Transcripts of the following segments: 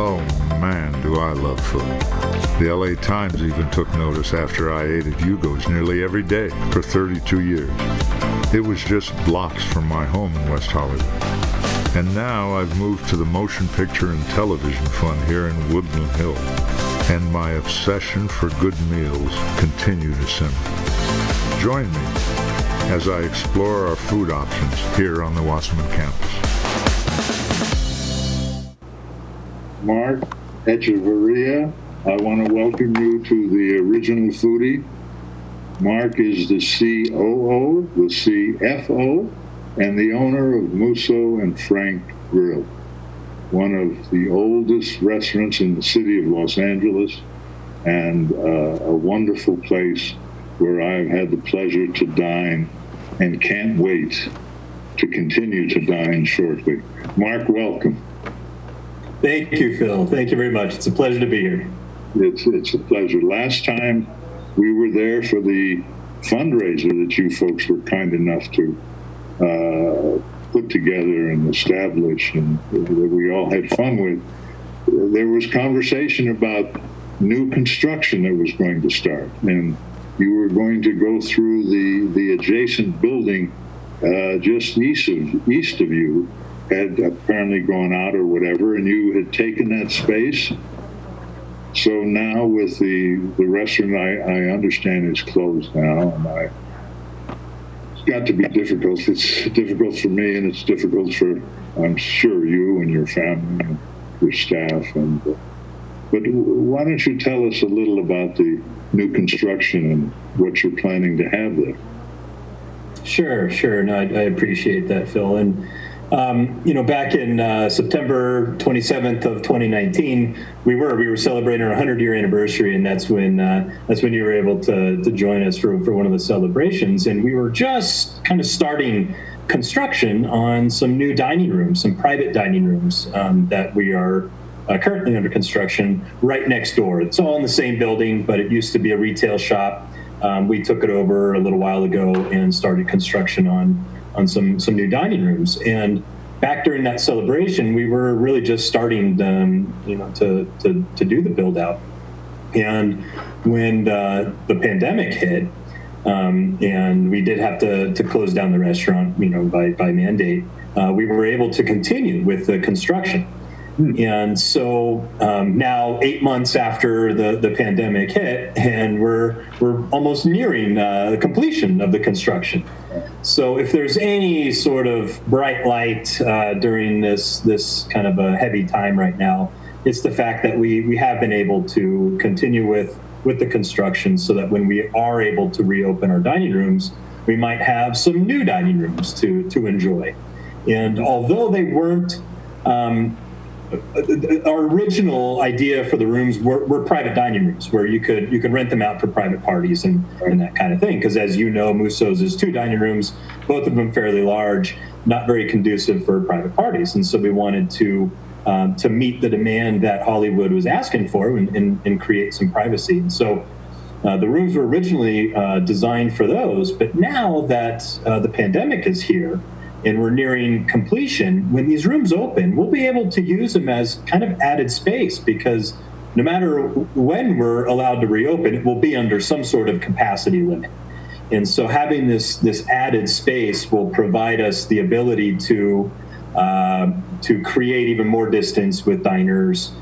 Oh man, do I love food. The LA Times even took notice after I ate at Hugo's nearly every day for 32 years. It was just blocks from my home in West Hollywood. And now I've moved to the Motion Picture and Television Fund here in Woodland Hills. And my obsession for good meals continue to simmer. Join me as I explore our food options here on the Wasserman campus. Mark Echeverria, I want to welcome you to the original Foodie. Mark is the COO, the CFO, and the owner of Musso and Frank Grill, one of the oldest restaurants in the city of Los Angeles, and a wonderful place where I've had the pleasure to dine and can't wait to continue to dine shortly. Mark, welcome. Thank you, Phil. Thank you very much. It's a pleasure to be here. It's a pleasure. Last time we were there for the fundraiser that you folks were kind enough to put together and establish and that we all had fun with. There was conversation about new construction that was going to start, and you were going to go through the adjacent building just east of you, had apparently gone out or whatever, and you had taken that space. So now with the restaurant, I understand is closed now, and it's got to be difficult. It's difficult for me, and it's difficult for, I'm sure, you and your family and your staff. But why don't you tell us a little about the new construction and what you're planning to have there? Sure. No, I appreciate that, Phil. And back in September 27th of 2019, we were celebrating our 100-year anniversary, and that's when you were able to join us for one of the celebrations. And we were just kind of starting construction on some new dining rooms, some private dining rooms that we are currently under construction right next door. It's all in the same building, but it used to be a retail shop. We took it over a little while ago and started construction on some new dining rooms. And back during that celebration, we were really just starting, to do the build out. And when the pandemic hit, and we did have to close down the restaurant, by mandate, we were able to continue with the construction. And so now 8 months after the pandemic hit, and we're almost nearing the completion of the construction. So if there's any sort of bright light during this kind of a heavy time right now, it's the fact that we have been able to continue with the construction, so that when we are able to reopen our dining rooms, we might have some new dining rooms to enjoy. And although they weren't our original idea for the rooms were private dining rooms where you could rent them out for private parties and that kind of thing. Because as you know, Musso's is 2 dining rooms, both of them fairly large, not very conducive for private parties. And so we wanted to meet the demand that Hollywood was asking for and create some privacy. And so the rooms were originally designed for those, but now that the pandemic is here, and we're nearing completion, when these rooms open, we'll be able to use them as kind of added space, because no matter when we're allowed to reopen, it will be under some sort of capacity limit. And so having this added space will provide us the ability to create even more distance with diners,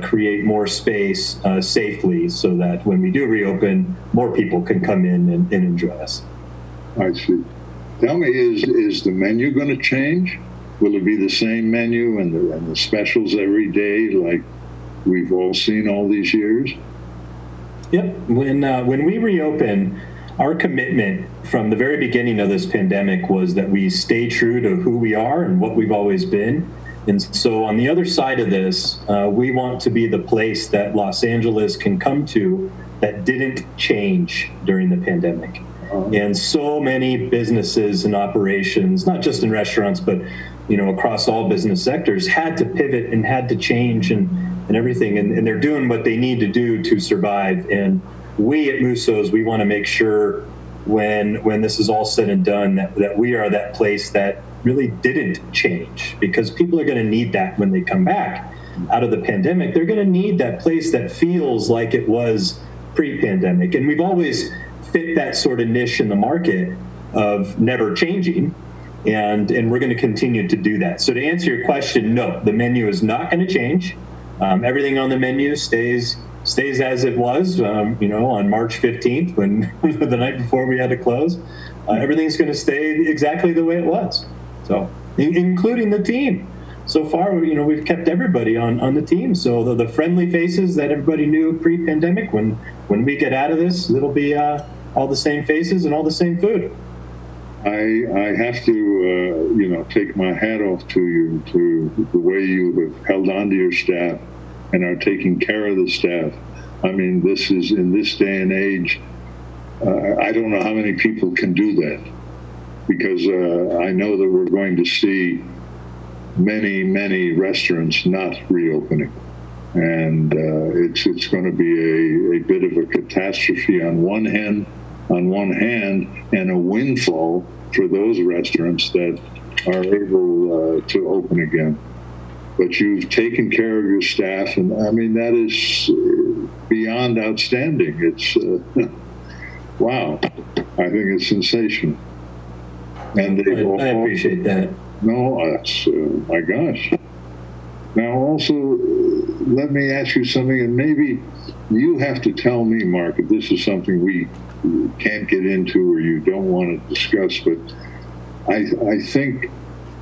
create more space safely, so that when we do reopen, more people can come in and enjoy us. I see. Tell me, is the menu going to change? Will it be the same menu and the specials every day like we've all seen all these years? Yep. When we reopen, our commitment from the very beginning of this pandemic was that we stay true to who we are and what we've always been. And so on the other side of this, we want to be the place that Los Angeles can come to that didn't change during the pandemic. And so many businesses and operations, not just in restaurants, but across all business sectors, had to pivot and had to change and everything. And they're doing what they need to do to survive. And we at Musso's, we want to make sure when this is all said and done, that we are that place that really didn't change, because people are going to need that when they come back. out of the pandemic, they're going to need that place that feels like it was pre-pandemic. And we've always fit that sort of niche in the market of never changing. And we're going to continue to do that. So to answer your question, no, the menu is not going to change. Everything on the menu stays as it was, on March 15th, when the night before we had to close. Everything's going to stay exactly the way it was. So, including the team. So far, we've kept everybody on the team. So the friendly faces that everybody knew pre-pandemic, when we get out of this, it'll be all the same faces and all the same food. I have to, take my hat off to you, to the way you have held on to your staff and are taking care of the staff. I mean, this is, in this day and age, I don't know how many people can do that, because I know that we're going to see many restaurants not reopening. And it's going to be a bit of a catastrophe on one hand, and a windfall for those restaurants that are able to open again. But you've taken care of your staff, and I mean, that is beyond outstanding. It's wow. I think it's sensational. And I appreciate that. No, that's my gosh. Now, also, let me ask you something, and maybe you have to tell me, Mark, if this is something we can't get into or you don't want to discuss, but I think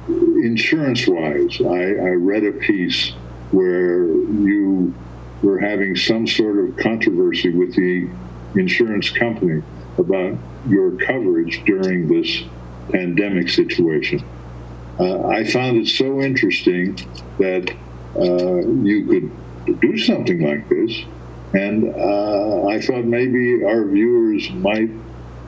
insurance-wise, I read a piece where you were having some sort of controversy with the insurance company about your coverage during this pandemic situation. I found it so interesting that you could do something like this, and I thought maybe our viewers might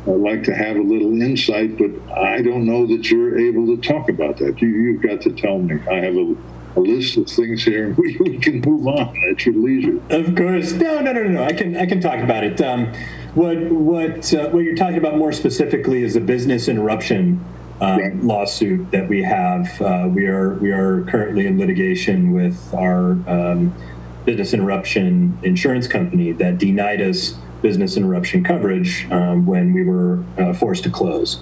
like to have a little insight, but I don't know that you're able to talk about that. You've got to tell me. I have a list of things here, and we can move on at your leisure. Of course. No. I can talk about it. What you're talking about more specifically is a business interruption right. lawsuit that we have. We are currently in litigation with our business interruption insurance company that denied us business interruption coverage when we were forced to close.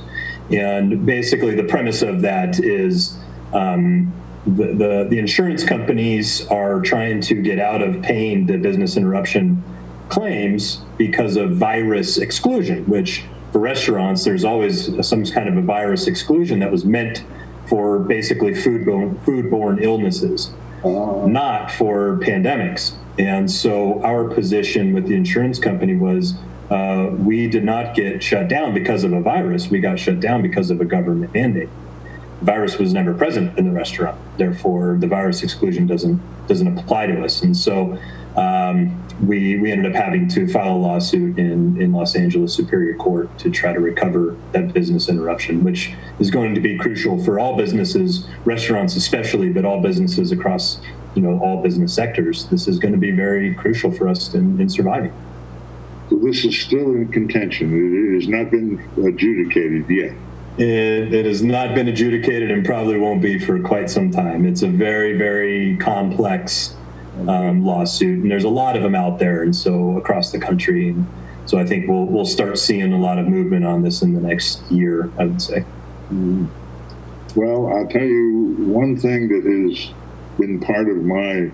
And basically the premise of that is the insurance companies are trying to get out of paying the business interruption claims because of virus exclusion, which for restaurants, there's always some kind of a virus exclusion that was meant for basically foodborne illnesses, not for pandemics. And so our position with the insurance company was we did not get shut down because of a virus. We got shut down because of a government mandate. The virus was never present in the restaurant. Therefore, the virus exclusion doesn't apply to us. And so we ended up having to file a lawsuit in Los Angeles Superior Court to try to recover that business interruption, which is going to be crucial for all businesses, restaurants especially, but all businesses across all business sectors. This is going to be very crucial for us in surviving. So this is still in contention. It has not been adjudicated yet. It has not been adjudicated and probably won't be for quite some time. It's a very, very complex lawsuit, and there's a lot of them out there, and so across the country. And so I think we'll start seeing a lot of movement on this in the next year, I would say. Well, I'll tell you one thing that has been part of my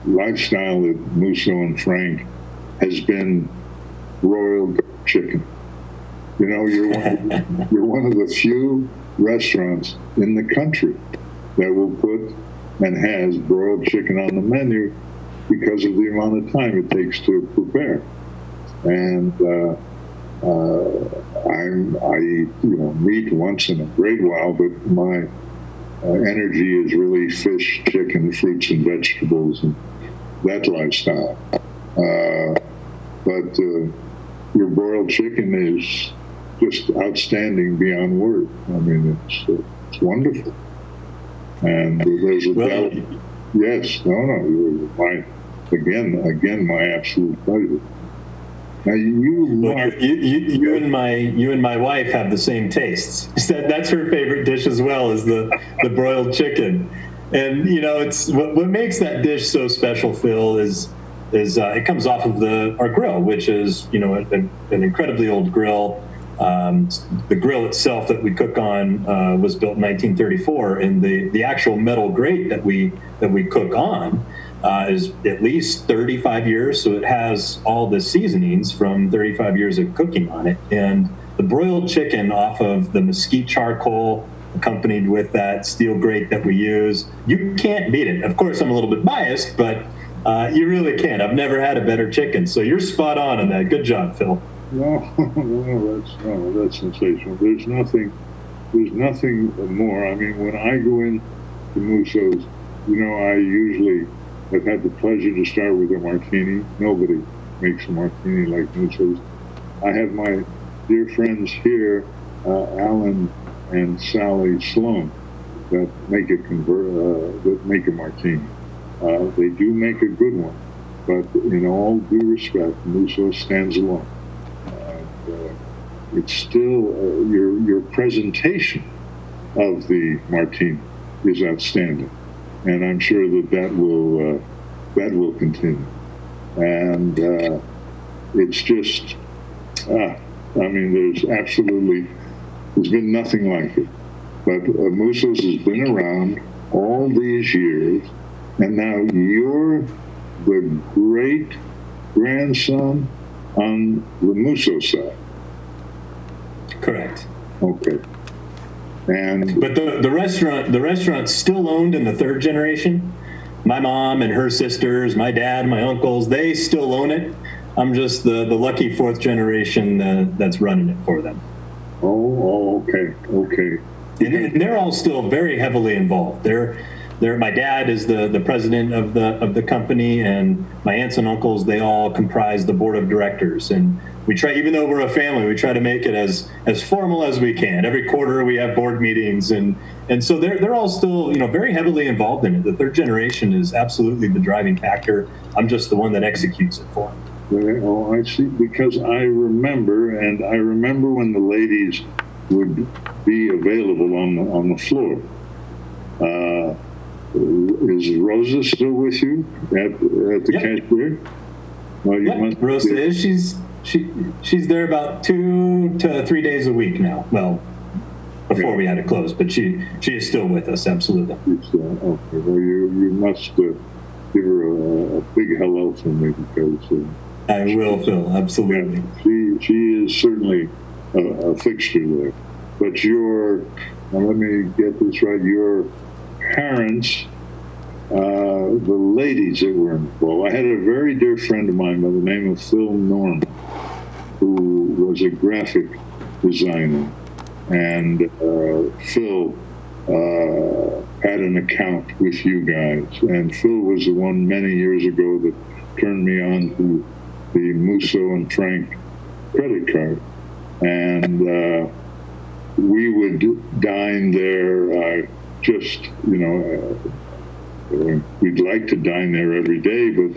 lifestyle at Musso and Frank has been broiled chicken. You're one of the few restaurants in the country that will put and has broiled chicken on the menu because of the amount of time it takes to prepare. And I eat meat once in a great while, but my energy is really fish, chicken, fruits and vegetables, and that lifestyle. But your broiled chicken is just outstanding beyond word. I mean, it's wonderful. And there's a yes, no, again, my absolute pleasure. Now you and my wife have the same tastes. That's her favorite dish as well, as the broiled chicken. And it's what makes that dish so special, Phil, is it comes off of our grill, which is an incredibly old grill. The grill itself that we cook on was built in 1934, and the actual metal grate that we cook on is at least 35 years. So it has all the seasonings from 35 years of cooking on it, and the broiled chicken off of the mesquite charcoal, accompanied with that steel grate that we use. You can't beat it. Of course, I'm a little bit biased, but you really can't. I've never had a better chicken. So you're spot on that. Good job, Phil. No, that's sensational. There's nothing more. I mean, when I go in to Musso's, I usually have had the pleasure to start with a martini. Nobody makes a martini like Musso's. I have my dear friends here, Alan and Sally Sloan, that make a martini. They do make a good one, but in all due respect, Musso stands alone. It's still your presentation of the martini is outstanding, and I'm sure that will continue. And it's just, there's been nothing like it. But Musso's has been around all these years, and now you're the great grandson on the Musso side. Correct. Okay. But the restaurant's still owned in the third generation. My mom and her sisters, my dad, my uncles, they still own it. I'm just the lucky fourth generation that's running it for them. Oh, okay. And they're all still very heavily involved. My dad is the president of the company, and my aunts and uncles, they all comprise the board of directors. And we try, even though we're a family, we try to make it as formal as we can. Every quarter we have board meetings, and so they're all still very heavily involved in it. The third generation is absolutely the driving factor. I'm just the one that executes it for them. Oh, I see. Because I remember when the ladies would be available on the floor. Is Rosa still with you at the cashier? Well, Rosa is. She's there about 2 to 3 days a week now. Well, before we had to close, but she is still with us. Absolutely. Okay. Well, you must give her a big hello from me, because I will, Phil. Absolutely. Yeah, she is certainly a fixture there. But let me get this right. Your parents, the ladies that were involved. I had a very dear friend of mine by the name of Phil Norman, who was a graphic designer, and Phil had an account with you guys. And Phil was the one many years ago that turned me on to the Musso and Frank credit card. And we would dine there, we'd like to dine there every day, but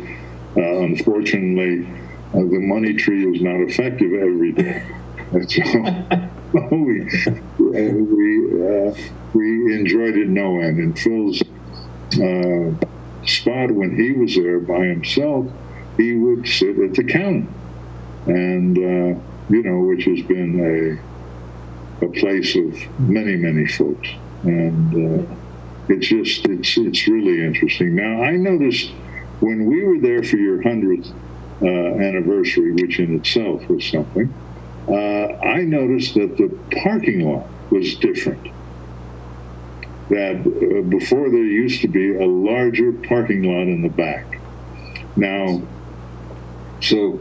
unfortunately, the money tree was not effective every day. And so we enjoyed it no end. And Phil's spot, when he was there by himself, he would sit at the counter, and which has been a place of many folks, and it's really interesting. Now, I noticed when we were there for your 100th anniversary, which in itself was something, I noticed that the parking lot was different. That before there used to be a larger parking lot in the back. Now, so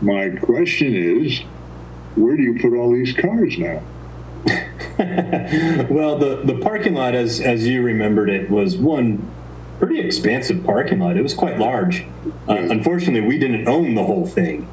my question is, where do you put all these cars now? Well, the parking lot, as you remembered it, was one pretty expansive parking lot. It was quite large. Unfortunately, we didn't own the whole thing.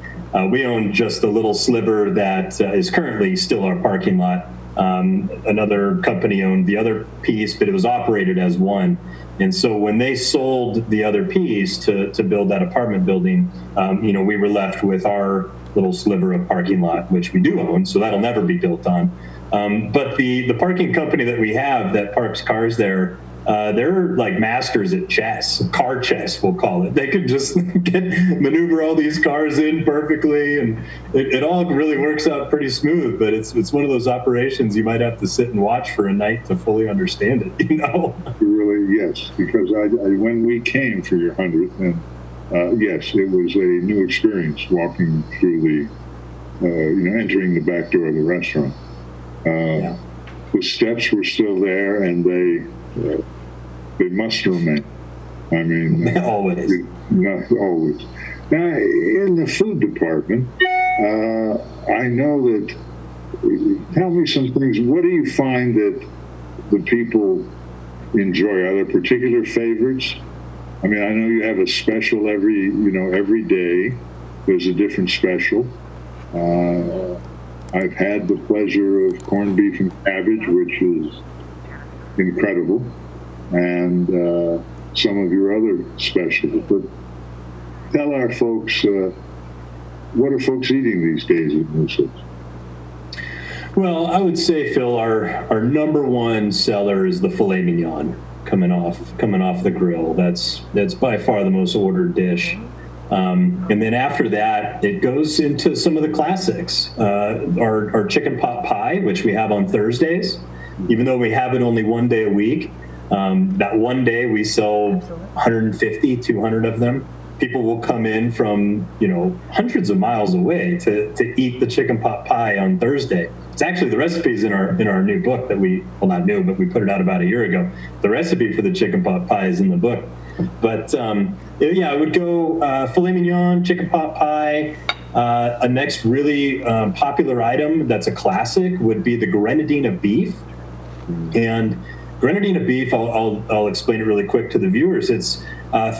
We owned just a little sliver that is currently still our parking lot. Another company owned the other piece, but it was operated as one. And so when they sold the other piece to build that apartment building, we were left with our little sliver of parking lot, which we do own, so that'll never be built on. But the parking company that we have that parks cars there, they're like masters at chess, car chess, we'll call it. They could just maneuver all these cars in perfectly, and it all really works out pretty smooth. But it's one of those operations you might have to sit and watch for a night to fully understand it. Really, yes, because I when we came for your 100th, and yes, it was a new experience walking through the, entering the back door of the restaurant. Yeah. The steps were still there, and they must remain. I mean, always. Not always. Now, in the food department, I know that. Tell me some things. What do you find that the people enjoy? Are there particular favorites? I mean, I know you have a special every day. There's a different special. I've had the pleasure of corned beef and cabbage, which is incredible, and some of your other specials. But tell our folks, what are folks eating these days at Musso's? Well, I would say, Phil, our number one seller is the filet mignon coming off the grill. That's by far the most ordered dish. And then after that, it goes into some of the classics. Our chicken pot pie, which we have on Thursdays, even though we have it only one day a week. That one day we sell 150, 200 of them. People will come in from, hundreds of miles away to eat the chicken pot pie on Thursday. It's actually the recipe's in our new book that not new, but we put it out about a year ago. The recipe for the chicken pot pie is in the book. But I would go filet mignon, chicken pot pie. A next really popular item that's a classic would be the grenadine of beef. And grenadine of beef, I'll explain it really quick to the viewers. It's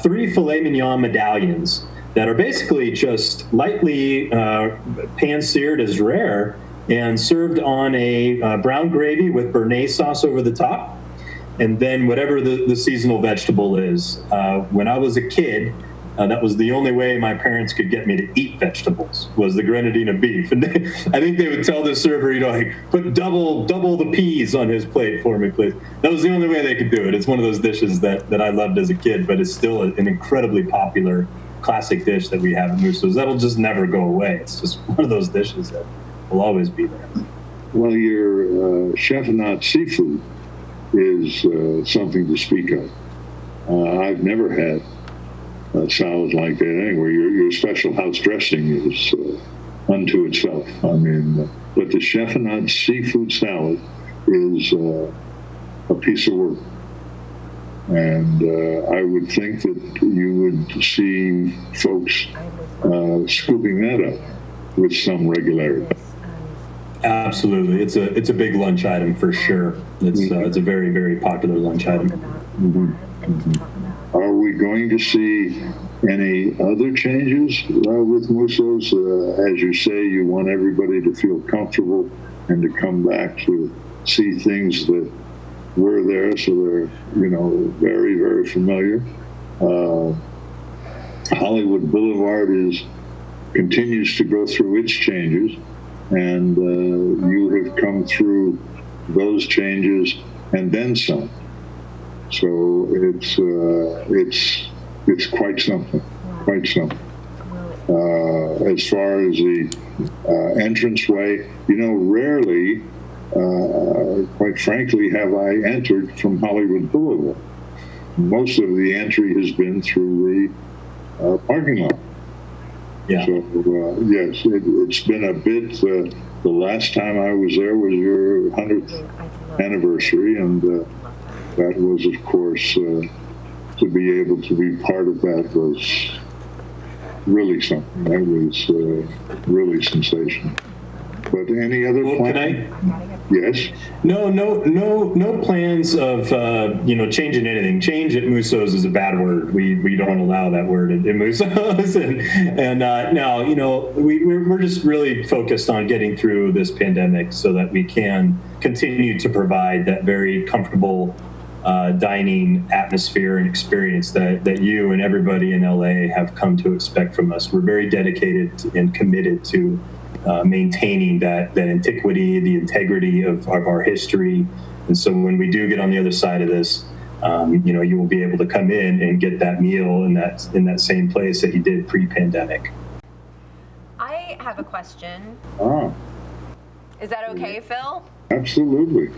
3 filet mignon medallions that are basically just lightly pan-seared as rare and served on a brown gravy with béarnaise sauce over the top. And then whatever the seasonal vegetable is. When I was a kid, that was the only way my parents could get me to eat vegetables, was the grenadine of beef. And I think they would tell the server, put double the peas on his plate for me, please. That was the only way they could do it. It's one of those dishes that I loved as a kid, but it's still an incredibly popular classic dish that we have at Musso's. That'll just never go away. It's just one of those dishes that will always be there. Well, your chef-not seafood is something to speak of. I've never had a salad like that anywhere. Your special house dressing is unto itself. I mean, but the chef-not seafood salad is a piece of work. And I would think that you would see folks scooping that up with some regularity. Absolutely, it's a big lunch item for sure. It's a very, very popular lunch item. Mm-hmm. Mm-hmm. Are we going to see any other changes with Musso's? As you say, you want everybody to feel comfortable and to come back to see things that were there, so they're very, very familiar. Hollywood Boulevard continues to go through its changes. And you have come through those changes and then some. So it's quite something, quite something. As far as the entranceway, rarely, quite frankly, have I entered from Hollywood Boulevard. Most of the entry has been through the parking lot. Yeah. So, yes, it's been a bit, the last time I was there was your 100th anniversary, and that was, of course, to be able to be part of that was really something. That was really sensational. But any other plans? Yes. No plans of changing anything. Change at Musso's is a bad word. We don't allow that word at Musso's. and no, we're just really focused on getting through this pandemic so that we can continue to provide that very comfortable dining atmosphere and experience that you and everybody in LA have come to expect from us. We're very dedicated and committed to maintaining that antiquity, the integrity of our history. And so when we do get on the other side of this, you will be able to come in and get that meal in that same place that you did pre-pandemic. I have a question. Is that okay, Phil? Absolutely.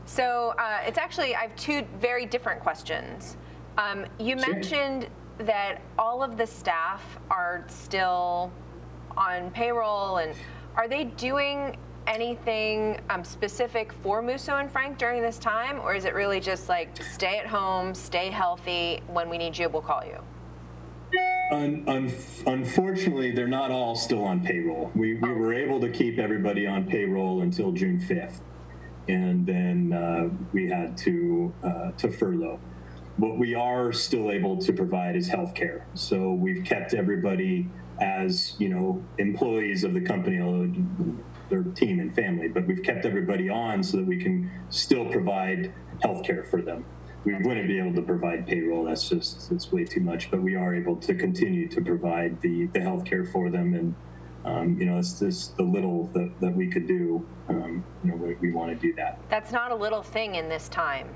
So it's actually, I have two very different questions. You mentioned that all of the staff are still on payroll, and are they doing anything specific for Musso and Frank during this time, or is it really just like stay at home, stay healthy, when we need you, we'll call you? Unfortunately, they're not all still on payroll. We were able to keep everybody on payroll until June 5th, and then we had to furlough. What we are still able to provide is health care. So we've kept everybody as, employees of the company, although their team and family, but we've kept everybody on so that we can still provide health care for them. We wouldn't be able to provide payroll. It's way too much, but we are able to continue to provide the health care for them. And, it's just the little that we could do, we want to do that. That's not a little thing in this time.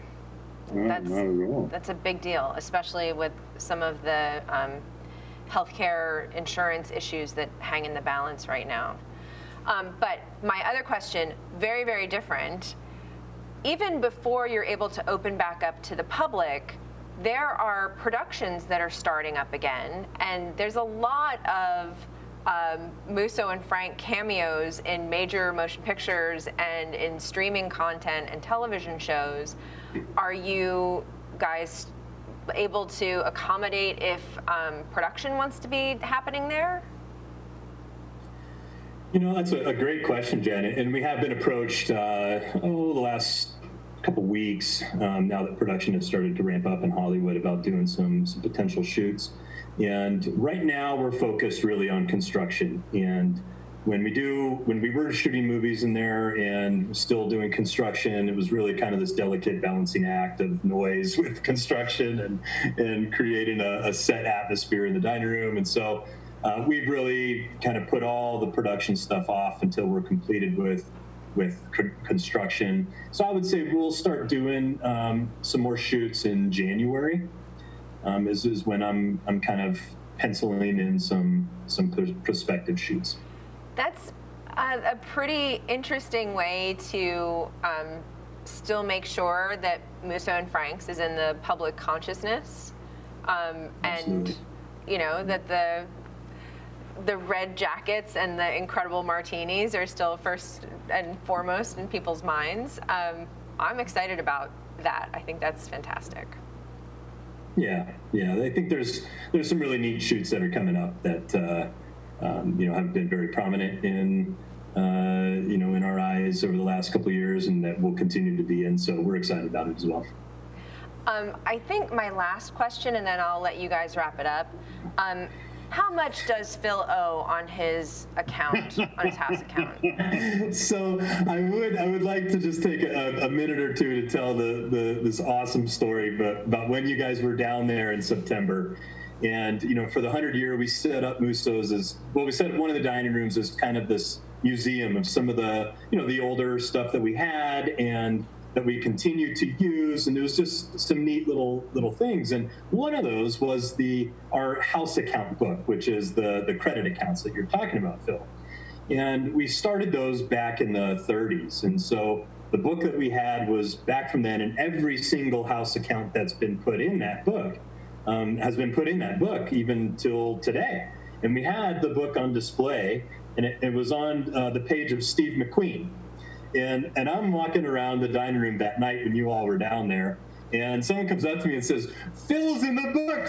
No, not at all. That's a big deal, especially with some of the healthcare insurance issues that hang in the balance right now. But my other question, very, very different. Even before you're able to open back up to the public, there are productions that are starting up again, and there's a lot of Musso and Frank cameos in major motion pictures and in streaming content and television shows. Are you guys able to accommodate if production wants to be happening there? That's a great question, Janet. And we have been approached the last couple weeks, now that production has started to ramp up in Hollywood, about doing some potential shoots. And right now we're focused really on construction. And when we were shooting movies in there and still doing construction, it was really kind of this delicate balancing act of noise with construction and creating a set atmosphere in the dining room. And so we've really kind of put all the production stuff off until we're completed with construction. So I would say we'll start doing some more shoots in January. Is when I'm kind of penciling in some prospective shoots. That's a pretty interesting way to still make sure that Musso and Frank's is in the public consciousness, and that the red jackets and the incredible martinis are still first and foremost in people's minds. I'm excited about that. I think that's fantastic. Yeah. I think there's some really neat shoots that are coming up that have been very prominent in our eyes over the last couple of years, and that will continue to be in. So we're excited about it as well. I think my last question, and then I'll let you guys wrap it up. How much does Phil owe on his account, on his house account? So I would like to just take a minute or two to tell this awesome story about when you guys were down there in September. And, for the 100th year, we set up Musso's we set up one of the dining rooms as kind of this museum of some of the, the older stuff that we had and that we continued to use, and it was just some neat little things. And one of those was our house account book, which is the credit accounts that you're talking about, Phil. And we started those back in the 30s. And so the book that we had was back from then, and every single house account that's been put in that book has been put in that book even till today. And we had the book on display, and it was on the page of Steve McQueen. And I'm walking around the dining room that night when you all were down there, and someone comes up to me and says, Phil's in the book.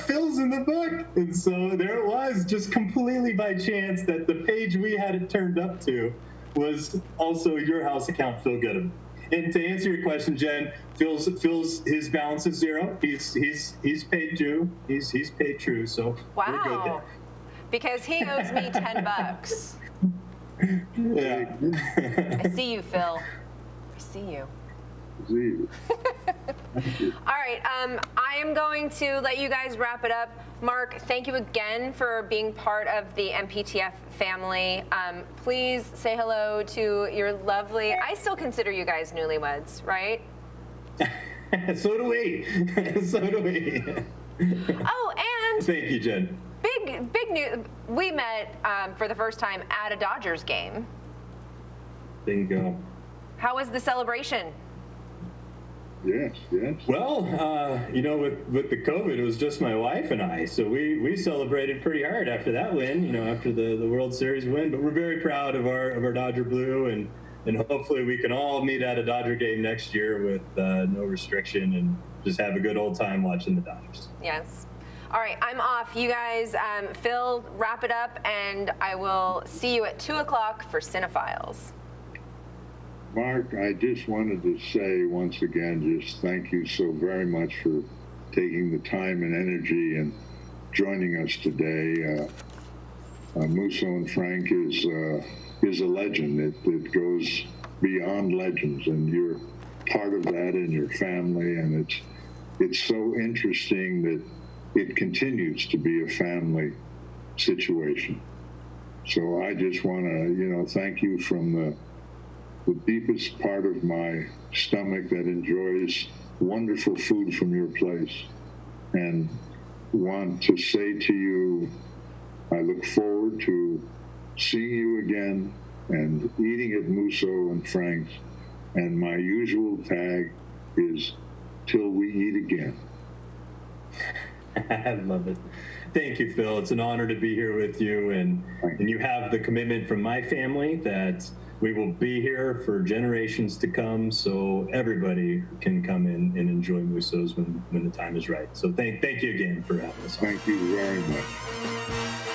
And so there it was, just completely by chance, that the page we had it turned up to was also your house account, Phil Goodham. And to answer your question, Jen, Phil's his balance is zero. He's paid due. He's paid true. So we're good there. Because he owes me $10. Yeah. I see you, Phil. I see you. All right, I am going to let you guys wrap it up. Mark, thank you again for being part of the MPTF family. Please say hello to your lovely, I still consider you guys newlyweds, right? So do we. So do we. Oh, and Thank you, Jen. big news. We met for the first time at a Dodgers game. Bingo. How was the celebration? Yes, yes. Well, with the COVID, it was just my wife and I, so we celebrated pretty hard after that win, after the World Series win. But we're very proud of our Dodger blue, and hopefully we can all meet at a Dodger game next year with no restriction and just have a good old time watching the Dodgers. Yes. All right, I'm off. You guys, Phil, wrap it up, and I will see you at 2 o'clock for Cinephiles. Mark, I just wanted to say once again, just thank you so very much for taking the time and energy and joining us today. Musso and Frank is a legend. It goes beyond legends, and you're part of that in your family, and it's so interesting that it continues to be a family situation. So I just want to, thank you from the deepest part of my stomach that enjoys wonderful food from your place, and want to say to you, I look forward to seeing you again and eating at Musso and Frank's, and my usual tag is till we eat again. I love it. Thank you, Phil. It's an honor to be here with you, and you have the commitment from my family that we will be here for generations to come, so everybody can come in and enjoy Musso's when the time is right. So thank you again for having us on. Thank you very much.